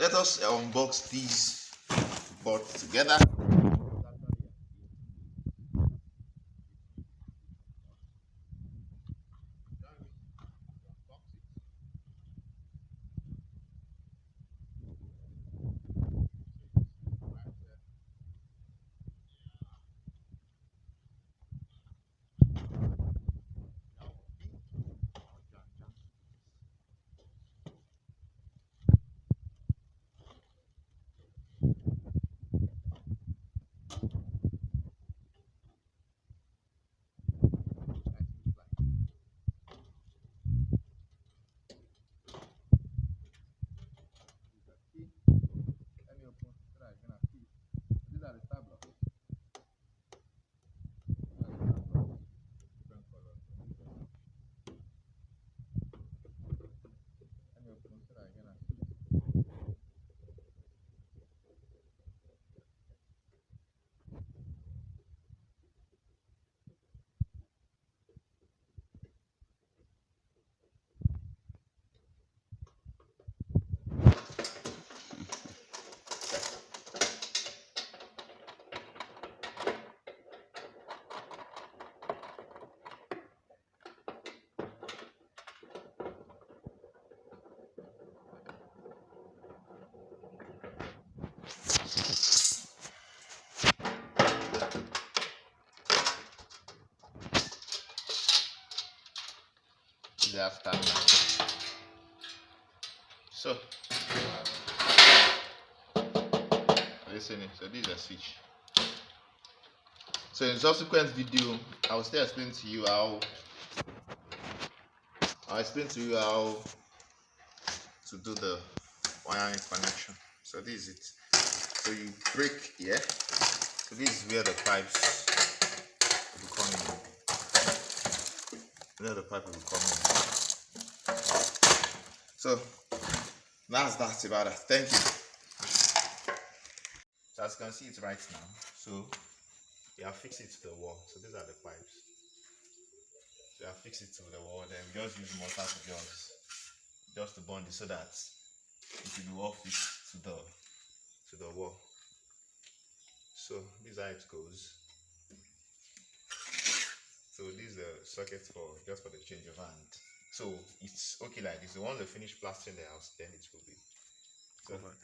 let us unbox these boards together. After so listening, so this is a switch. So in subsequent video I'll still explain to you how to do the wiring connection. So this is it. So you break here. So this is where the pipes will come in. Where the pipe will come in. So that's about it. Thank you. So as you can see it right now. So you have fixed it to the wall. So these are the pipes. So you have fixed it to the wall. Then we just use mortar to just to bond it so that it will be all fixed to the wall. So this is how it goes. So this is the socket for just for the change of hand. So it's okay like this. Once they finish plastering the house, then it will be covered.